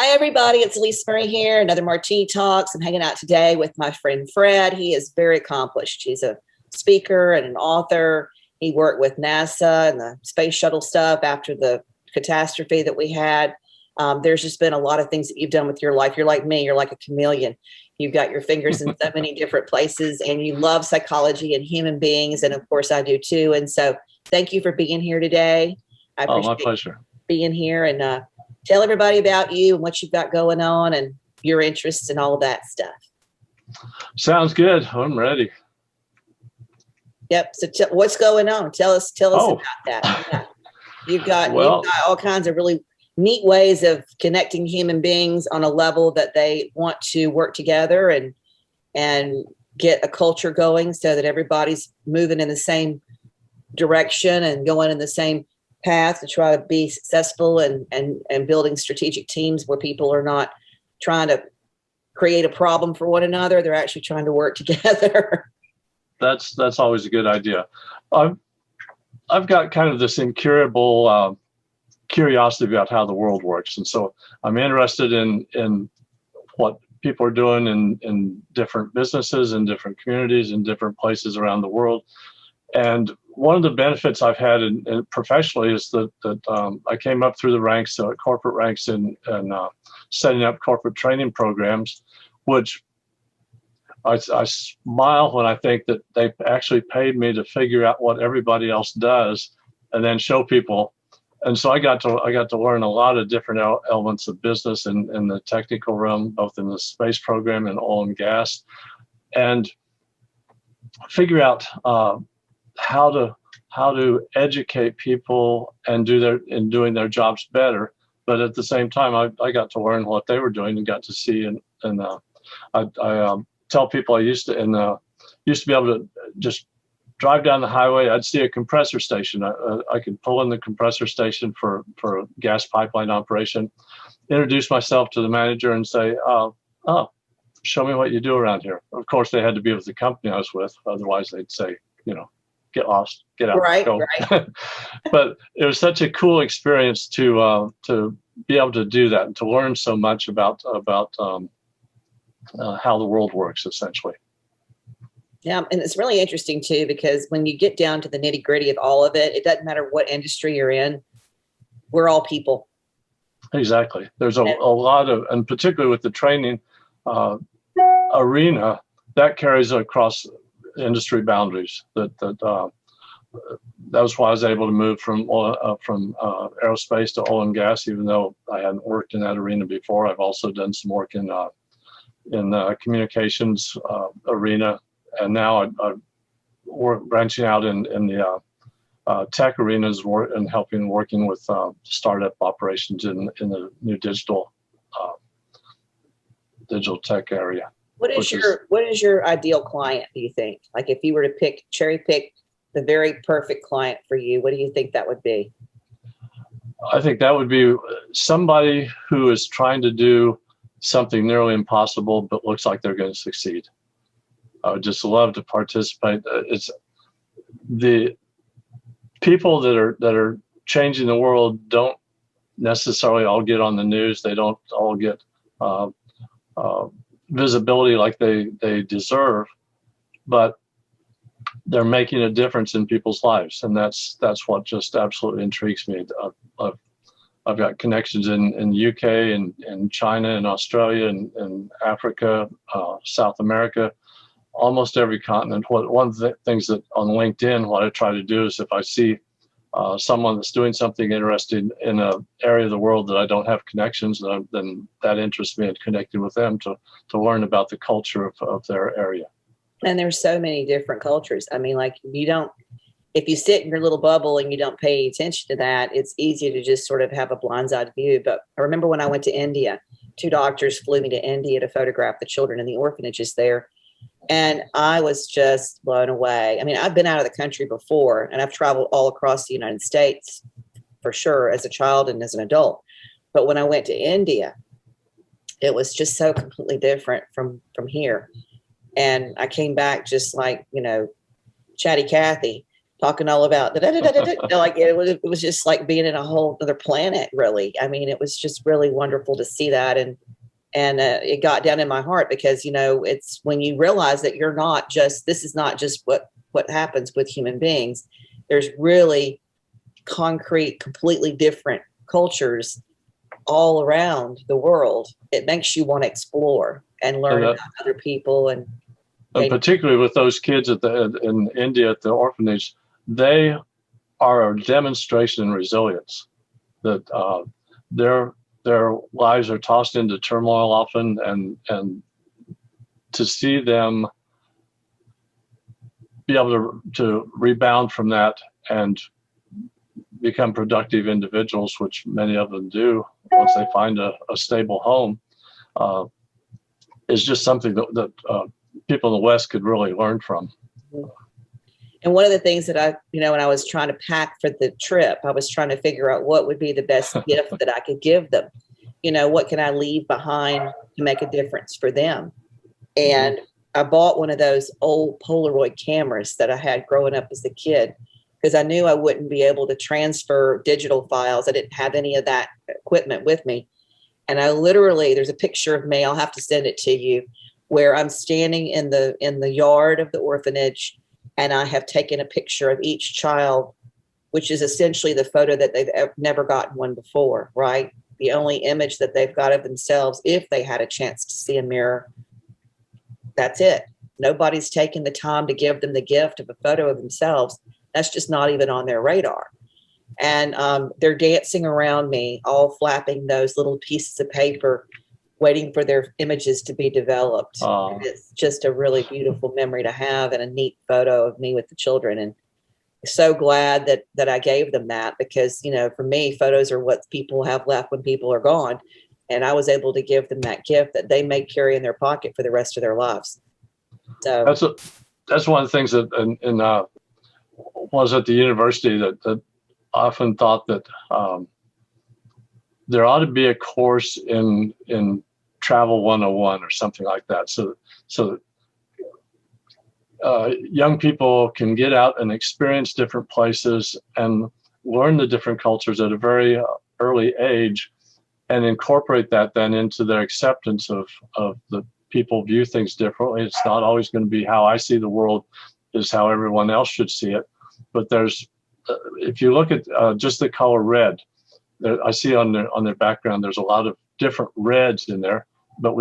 Hi, everybody. It's Alisa Murray here. Another Martini Talks. I'm hanging out today with my friend Fred. He is very accomplished. He's a speaker and an author. He worked with NASA and the space shuttle stuff after the catastrophe that we had. There's just been a lot of things that you've done with your life. You're like me. You're like a chameleon. You've got your fingers in so many different places, and you love psychology and human beings. And of course, I do too. And so thank you for being here today. I appreciate my pleasure. Being here, and tell everybody about you and what you've got going on and your interests and all of that stuff. Sounds good. I'm ready. Yep. So what's going on? Tell us about that. Yeah. You've got all kinds of really neat ways of connecting human beings on a level that they want to work together and get a culture going so that everybody's moving in the same direction and going in the same path to try to be successful and building strategic teams where people are not trying to create a problem for one another. They're actually trying to work together. That's always a good idea. I've got kind of this incurable curiosity about how the world works. And so I'm interested in what people are doing in different businesses and different communities in different places around the world. And one of the benefits I've had in professionally is that I came up through the ranks, corporate ranks, and setting up corporate training programs, which I smile when I think that they actually paid me to figure out what everybody else does and then show people. And so I got to learn a lot of different elements of business in the technical realm, both in the space program and oil and gas, and figure out how to educate people and doing their jobs better. But at the same time, I got to learn what they were doing and got to see. And I tell people I used to be able to just drive down the highway. I'd see a compressor station. I could pull in the compressor station for a gas pipeline operation, introduce myself to the manager and say, oh, show me what you do around here. Of course, they had to be with the company I was with. Otherwise, they'd say, get lost, get out, go. Right. But it was such a cool experience to be able to do that and to learn so much about how the world works, essentially. Yeah, and it's really interesting too, because when you get down to the nitty gritty of all of it, it doesn't matter what industry you're in. We're all people. Exactly. There's a lot of, and particularly with the training arena, that carries across industry boundaries. That was why I was able to move from aerospace to oil and gas, even though I hadn't worked in that arena before. I've also done some work in the communications arena, and now I'm branching out in the tech arenas and working with startup operations in the new digital tech area. What is your ideal client, do you think? Like if you were to cherry pick the very perfect client for you, what do you think that would be? I think that would be somebody who is trying to do something nearly impossible, but looks like they're going to succeed. I would just love to participate. It's the people that are changing the world don't necessarily all get on the news. They don't all get visibility like they deserve, but they're making a difference in people's lives, and that's what just absolutely intrigues me. I've got connections in the UK and China and Australia and Africa, South America, almost every continent. One of the things that on LinkedIn, what I try to do is if I see someone that's doing something interesting in an area of the world that I don't have connections, then that interests me in connecting with them to learn about the culture of their area. And there's so many different cultures. I mean, like if you sit in your little bubble and you don't pay any attention to that, it's easy to just sort of have a blindsided view. But I remember when I went to India, 2 doctors flew me to India to photograph the children in the orphanages there. And I was just blown away. I mean, I've been out of the country before, and I've traveled all across the United States for sure as a child and as an adult. But when I went to India, it was just so completely different from here. And I came back just like, Chatty Cathy. talking all about like it was just like being in a whole other planet, really. I mean, it was just really wonderful to see that. And it got down in my heart because, you know, it's when you realize that you're not just, this is not just what happens with human beings. There's really concrete, completely different cultures all around the world. It makes you want to explore and learn about other people. And particularly with those kids in India at the orphanage, they are a demonstration in resilience. That their lives are tossed into turmoil often, and to see them be able to rebound from that and become productive individuals, which many of them do once they find a stable home, is just something that people in the West could really learn from. And one of the things that I, you know, when I was trying to pack for the trip, I was trying to figure out what would be the best gift that I could give them. You know, what can I leave behind to make a difference for them? And I bought one of those old Polaroid cameras that I had growing up as a kid, because I knew I wouldn't be able to transfer digital files. I didn't have any of that equipment with me. And I literally, there's a picture of me, I'll have to send it to you, where I'm standing in the yard of the orphanage, and I have taken a picture of each child, which is essentially the photo that they've never gotten one before, right? The only image that they've got of themselves, if they had a chance to see a mirror, that's it. Nobody's taken the time to give them the gift of a photo of themselves. That's just not even on their radar. And they're dancing around me, all flapping those little pieces of paper, waiting for their images to be developed. It's just a really beautiful memory to have, and a neat photo of me with the children. And so glad that I gave them that, because, you know, for me, photos are what people have left when people are gone. And I was able to give them that gift that they may carry in their pocket for the rest of their lives. So that's one of the things that was at the university that I often thought that there ought to be a course in Travel 101 or something like that, so young people can get out and experience different places and learn the different cultures at a very early age, and incorporate that then into their acceptance of the people view things differently. It's not always going to be how I see the world is how everyone else should see it. But there's, if you look at just the color red, I see on their background, there's a lot of different reds in there, but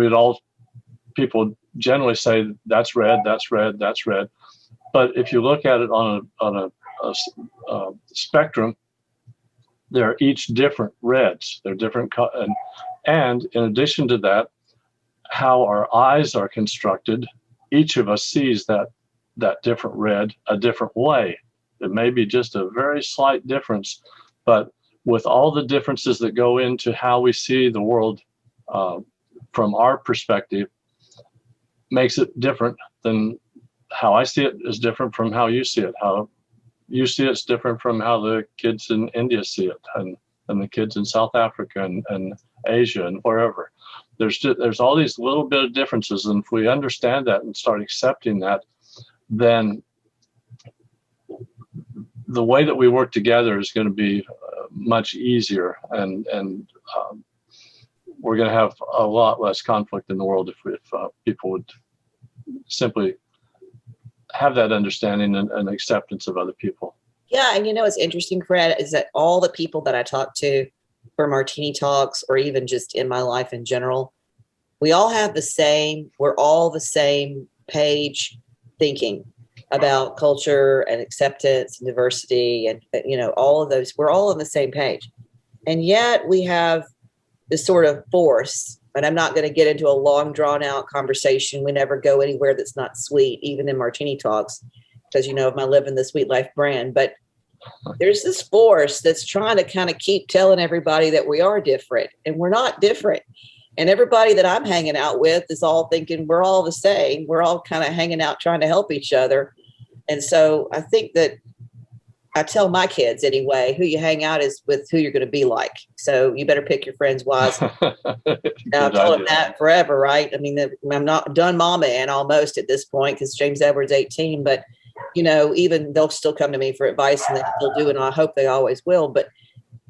people generally say that's red, that's red, that's red. But if you look at it on a spectrum, they're each different reds. They're different, and in addition to that, how our eyes are constructed, each of us sees that different red a different way. It may be just a very slight difference, but with all the differences that go into how we see the world from our perspective, makes it different than how I see it is different from how you see it. How you see it's different from how the kids in India see it, and the kids in South Africa and Asia and wherever. There's all these little bit of differences, and if we understand that and start accepting that, then the way that we work together is going to be much easier, and we're going to have a lot less conflict in the world if people would simply have that understanding and acceptance of other people. Yeah, and you know what's interesting, Fred, is that all the people that I talk to for Martini Talks, or even just in my life in general, we're all the same page thinking about culture and acceptance and diversity, and, you know, all of those, we're all on the same page. And yet we have this sort of force, and I'm not going to get into a long drawn out conversation. We never go anywhere that's not sweet, even in Martini Talks, because, you know, of my Living the Sweet Life brand. But there's this force that's trying to kind of keep telling everybody that we are different, and we're not different. And everybody that I'm hanging out with is all thinking we're all the same. We're all kind of hanging out trying to help each other. And so I think that I tell my kids anyway, who you hang out is with who you're going to be like. So you better pick your friends wisely. Now, I've told them that forever, right? I mean, I'm not done mama and almost at this point, because James Edward's 18, but even they'll still come to me for advice, and they still do, and I hope they always will. But,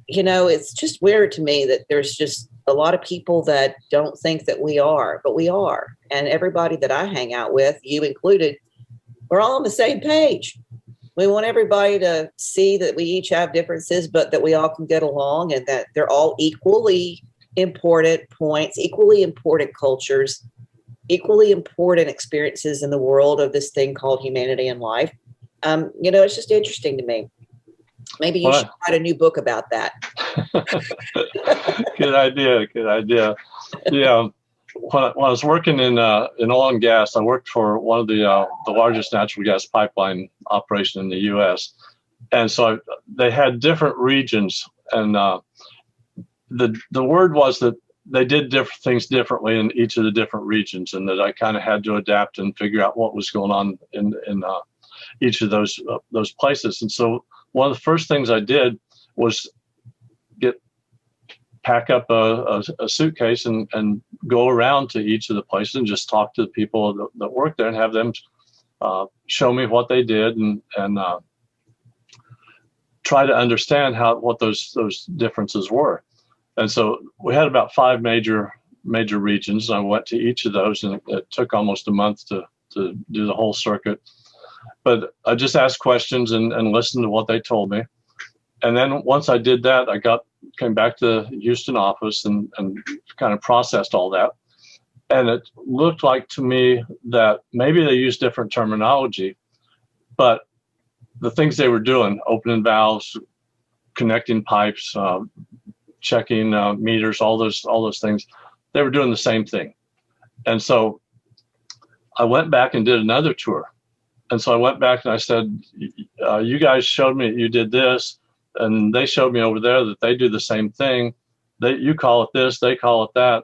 it's just weird to me that there's just a lot of people that don't think that we are, but we are. And everybody that I hang out with, you included, we're all on the same page. We want everybody to see that we each have differences, but that we all can get along, and that they're all equally important points, equally important cultures, equally important experiences in the world of this thing called humanity and life. It's just interesting to me. Maybe you should write a new book about that. Good idea. Yeah. When I was working in oil and gas, I worked for one of the largest natural gas pipeline operation in the U.S. And so they had different regions, and the word was that they did different things differently in each of the different regions, and that I kind of had to adapt and figure out what was going on in each of those places. And so one of the first things I did was pack up a suitcase and go around to each of the places and just talk to the people that work there and have them show me what they did and try to understand what those differences were. And so we had about 5 major regions. I went to each of those, and it took almost a month to do the whole circuit. But I just asked questions and listened to what they told me. And then once I did that, came back to the Houston office and kind of processed all that. And it looked like to me that maybe they used different terminology, but the things they were doing, opening valves, connecting pipes, checking meters, all those things, they were doing the same thing. And so I went back and did another tour. And so I went back and I said, you guys showed me that you did this, and they showed me over there that they do the same thing. You call it this, they call it that.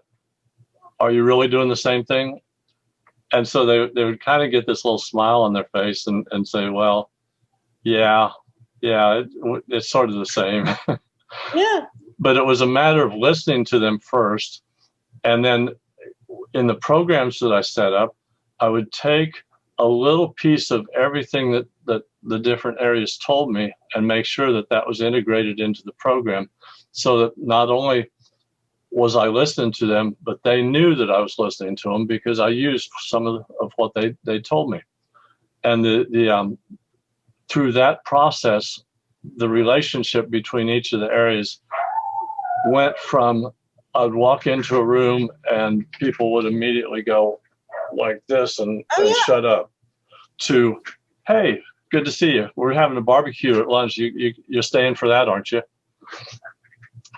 Are you really doing the same thing? And so they would kind of get this little smile on their face and say, well, yeah, it's sort of the same. Yeah. But it was a matter of listening to them first. And then in the programs that I set up, I would take a little piece of everything that the different areas told me and make sure that was integrated into the program, so that not only was I listening to them, but they knew that I was listening to them because I used some of what they told me. And the through that process, the relationship between each of the areas went from, I'd walk into a room and people would immediately go like this and shut up, to, hey, good to see you. We're having a barbecue at lunch. You're staying for that, aren't you?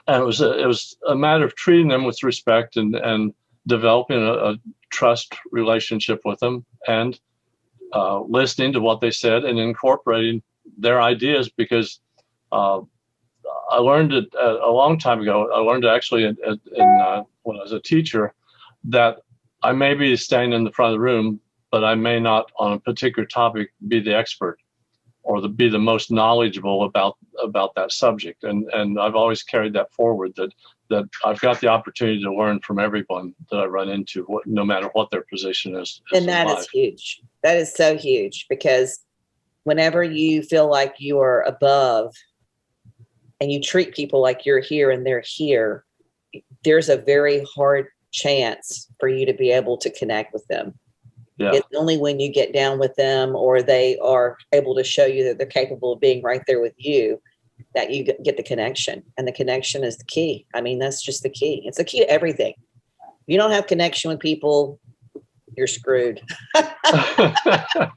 And it was a matter of treating them with respect and developing a trust relationship with them, and listening to what they said and incorporating their ideas, because I learned it a long time ago. I learned actually when I was a teacher that I may be standing in the front of the room, but I may not on a particular topic be the expert or be the most knowledgeable about that subject. And I've always carried that forward, that I've got the opportunity to learn from everyone that I run into, no matter what their position is. And that is huge. That is so huge, because whenever you feel like you are above and you treat people like you're here and they're here, there's a very hard chance for you to be able to connect with them. Yeah. It's only when you get down with them, or they are able to show you that they're capable of being right there with you, that you get the connection. And the connection is the key. I mean, that's just the key. It's the key to everything. If you don't have connection with people, you're screwed. I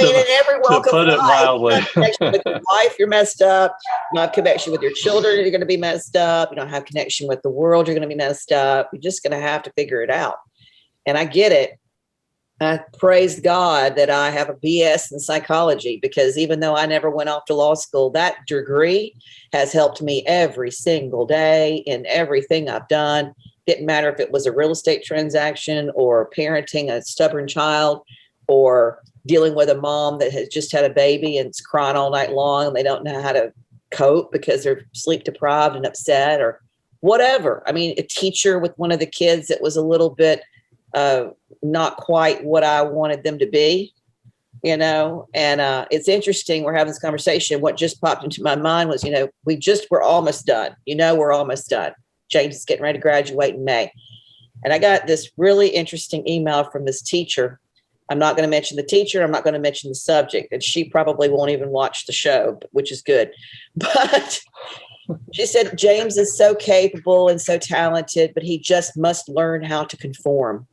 mean, in every walk of life, you don't have connection with your wife, you're messed up. You don't have connection with your children, you're going to be messed up. You don't have connection with the world, you're going to be messed up. You're just going to have to figure it out. And I get it. I praise God that I have a BS in psychology, because even though I never went off to law school, that degree has helped me every single day in everything I've done. Didn't matter if it was a real estate transaction or parenting a stubborn child, or dealing with a mom that has just had a baby and is crying all night long and they don't know how to cope because they're sleep deprived and upset, or whatever. I mean, a teacher with one of the kids that was a little bit not quite what I wanted them to be. And it's interesting. We're having this conversation. What just popped into my mind was, we're almost done. We're almost done. James is getting ready to graduate in May. And I got this really interesting email from this teacher. I'm not going to mention the teacher. I'm not going to mention the subject. And she probably won't even watch the show, which is good. But she said, James is so capable and so talented, but he just must learn how to conform.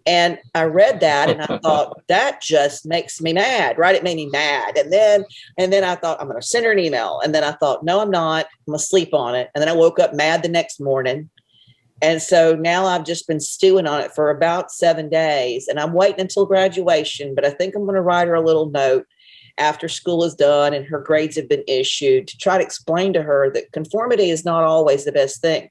And I read that and I thought, that just makes me mad, right? It made me mad. And then I thought, I'm going to send her an email. And then I thought, no, I'm not. I'm going to sleep on it. And then I woke up mad the next morning. And so now I've just been stewing on it for about 7 days, and I'm waiting until graduation, but I think I'm going to write her a little note after school is done and her grades have been issued to try to explain to her that conformity is not always the best thing.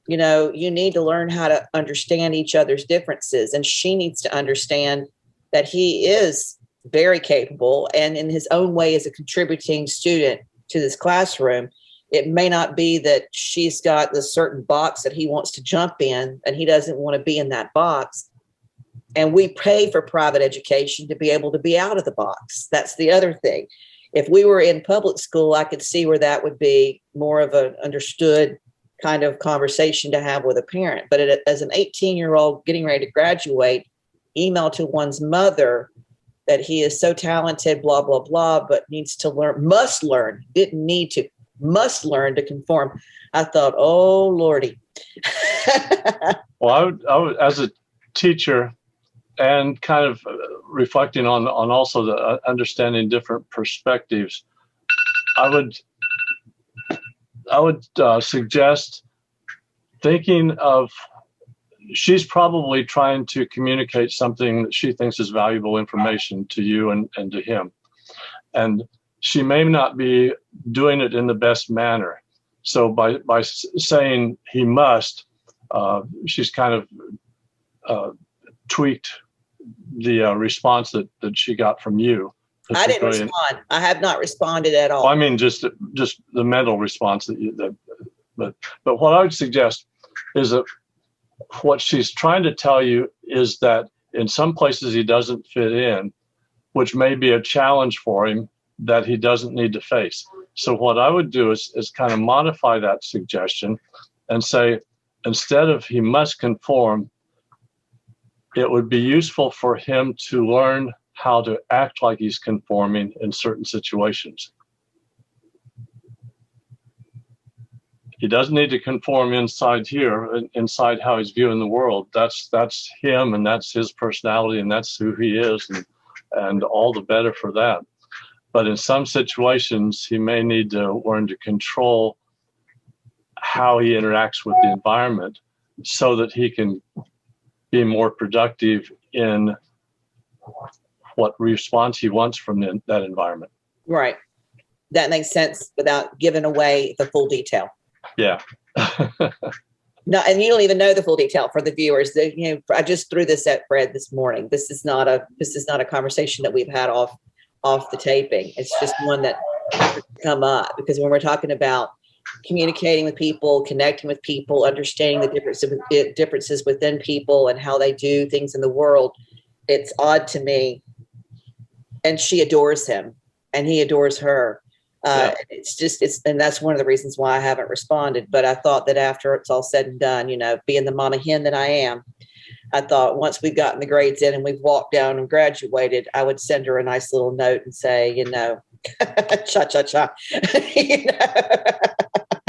You need to learn how to understand each other's differences, and she needs to understand that he is very capable and in his own way is a contributing student to this classroom. It may not be that she's got this certain box that he wants to jump in and he doesn't want to be in that box. And we pay for private education to be able to be out of the box. That's the other thing. If we were in public school, I could see where that would be more of an understood kind of conversation to have with a parent. But as an 18-year-old getting ready to graduate, email to one's mother that he is so talented, blah, blah, blah, but must learn to conform. I thought, oh, Lordy. Well, I would, as a teacher and kind of reflecting on also the understanding different perspectives, I would suggest thinking of, she's probably trying to communicate something that she thinks is valuable information to you and to him. And she may not be doing it in the best manner. So by saying he must, she's kind of tweaked the response that she got from you. I didn't respond. I have not responded at all. Well, I mean, just the mental response but what I would suggest is that what she's trying to tell you is that in some places he doesn't fit in, which may be a challenge for him that he doesn't need to face. So what I would do is kind of modify that suggestion and say, instead of he must conform, it would be useful for him to learn how to act like he's conforming in certain situations. He doesn't need to conform inside here, inside how he's viewing the world. That's him, and that's his personality, and that's who he is, and all the better for that. But in some situations, he may need to learn to control how he interacts with the environment so that he can be more productive in what response he wants from that environment. Right. That makes sense without giving away the full detail. Yeah. No, and you don't even know the full detail for the viewers. I just threw this at Fred this morning. This is not a conversation that we've had off the taping. It's just one that has come up because when we're talking about communicating with people, connecting with people, understanding the differences within people and how they do things in the world, it's odd to me. And she adores him and he adores her. Yeah. And that's one of the reasons why I haven't responded. But I thought that after it's all said and done, being the mama hen that I am, I thought once we've gotten the grades in and we've walked down and graduated, I would send her a nice little note and say, cha-cha-cha.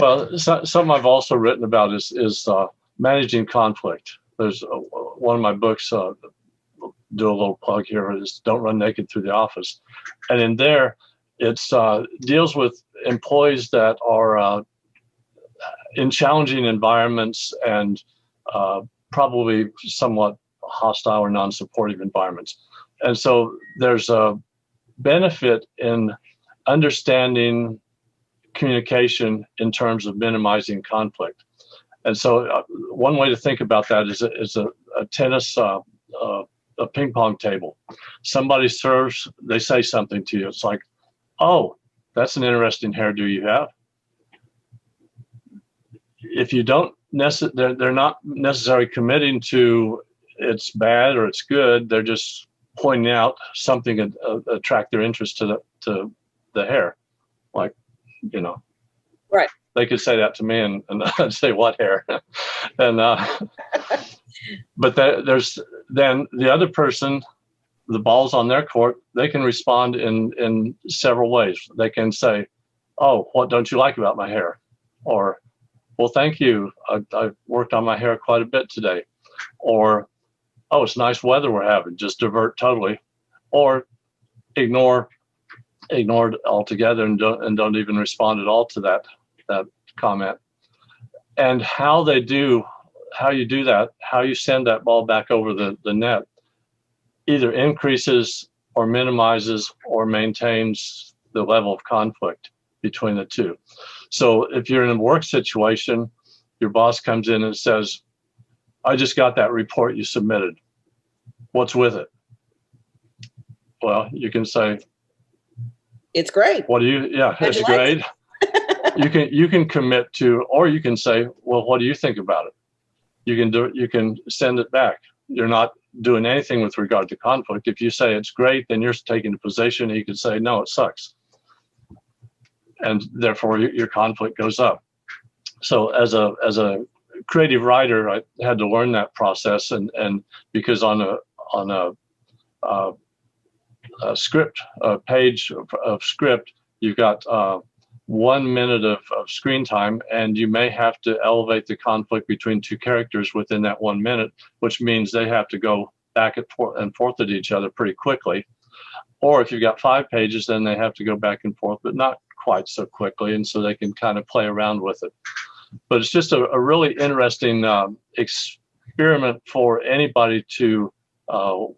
Well, something I've also written about is managing conflict. There's one of my books, do a little plug here, is Don't Run Naked Through the Office. And in there, it's deals with employees that are in challenging environments and probably somewhat hostile or non-supportive environments. And so there's a benefit in understanding communication in terms of minimizing conflict. And so one way to think about that is a tennis, a ping pong table. Somebody serves, they say something to you. It's like, oh, that's an interesting hairdo you have. If you don't they're not necessarily committing to it's bad or it's good. They're just pointing out something that attract their interest to the hair. Like, you know, right. They could say that to me, and I'd say, what hair? And but there's then the other person, the ball's on their court. They can respond in several ways. They can say, oh, what don't you like about my hair? Or, well, thank you. I worked on my hair quite a bit today. Or, oh, it's nice weather we're having. Just divert totally. Or ignore it altogether and don't even respond at all to that comment. And how you do that, how you send that ball back over the net, either increases or minimizes or maintains the level of conflict between the two. So if you're in a work situation, your boss comes in and says, I just got that report you submitted. What's with it? Well, you can say, it's great. It's great. You can commit to, or you can say, well, what do you think about it? You can send it back. You're not doing anything with regard to conflict. If you say it's great, then you're taking a position. You can say, no, it sucks. And therefore your conflict goes up. So as a creative writer, I had to learn that process, and because on a script, a page of script, you've got 1 minute of screen time, and you may have to elevate the conflict between two characters within that 1 minute, which means they have to go back and forth at each other pretty quickly. Or if you've got 5 pages, then they have to go back and forth, but not quite so quickly, and so they can kind of play around with it. But it's just a really interesting experiment for anybody to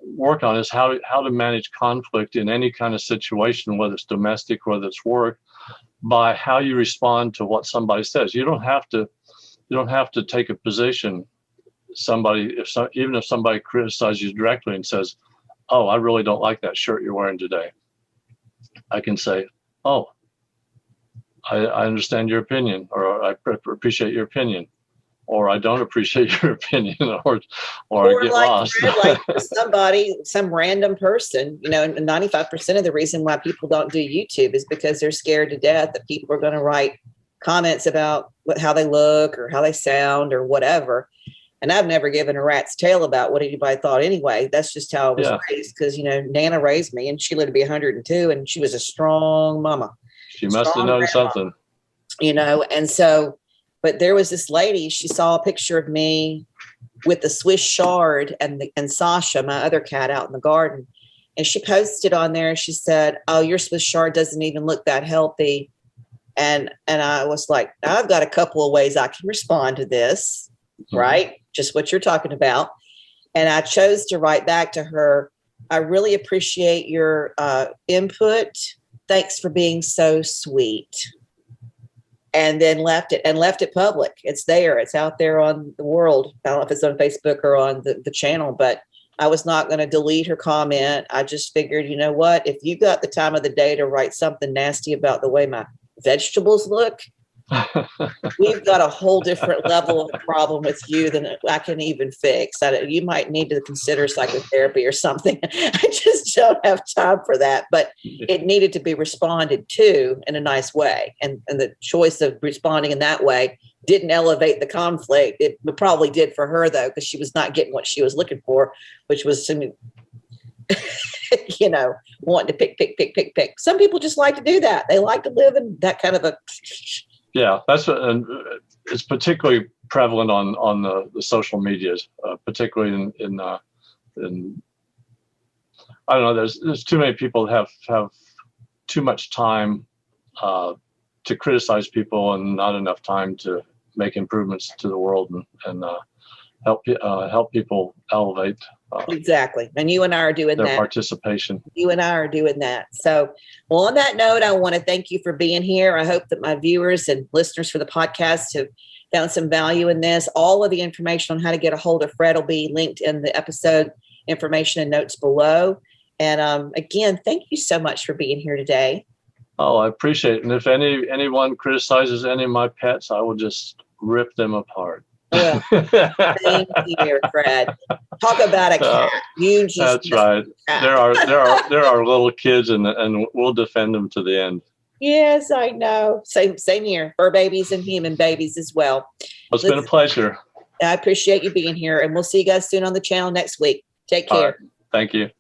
work on, is how to manage conflict in any kind of situation, whether it's domestic, whether it's work, by how you respond to what somebody says. You don't have to take a position. Even if somebody criticizes you directly and says, oh, I really don't like that shirt you're wearing today, I can say, oh, I understand your opinion, or I appreciate your opinion, or I don't appreciate your opinion, or I get lost. Like some random person, 95% of the reason why people don't do YouTube is because they're scared to death that people are going to write comments about how they look or how they sound or whatever. And I've never given a rat's tail about what anybody thought anyway. That's just how I was raised, because, Nana raised me, and she lived to be 102, and she was a strong mama. She must have known something. And so, but there was this lady, she saw a picture of me with the Swiss Shard and Sasha, my other cat, out in the garden. And she posted on there, she said, oh, your Swiss Shard doesn't even look that healthy. And I was like, I've got a couple of ways I can respond to this, right? Just what you're talking about. And I chose to write back to her, I really appreciate your input. Thanks for being so sweet. And then left it public. It's there. It's out there on the world. I don't know if it's on Facebook or on the channel, but I was not going to delete her comment. I just figured, you know what? If you got the time of the day to write something nasty about the way my vegetables look, we've got a whole different level of problem with you than I can even fix. You might need to consider psychotherapy or something. I just don't have time for that. But it needed to be responded to in a nice way. And the choice of responding in that way didn't elevate the conflict. It probably did for her, though, because she was not getting what she was looking for, which was some, wanting to pick. Some people just like to do that. They like to live in that kind of a... Yeah, and it's particularly prevalent on the social medias, particularly in I don't know. There's too many people that have too much time to criticize people and not enough time to make improvements to the world and help people elevate. Exactly. And you and I are doing their that. Participation. You and I are doing that. So, well, on that note, I want to thank you for being here. I hope that my viewers and listeners for the podcast have found some value in this. All of the information on how to get a hold of Fred will be linked in the episode information and notes below. And again, thank you so much for being here today. Oh, I appreciate it. And if anyone criticizes any of my pets, I will just rip them apart. Well, same here, Fred. Talk about a cat. You just That's right. There are little kids, and we'll defend them to the end. Yes, I know. Same here. Fur babies and human babies as well. It's been a pleasure. I appreciate you being here, and we'll see you guys soon on the channel next week. Take care. Thank you.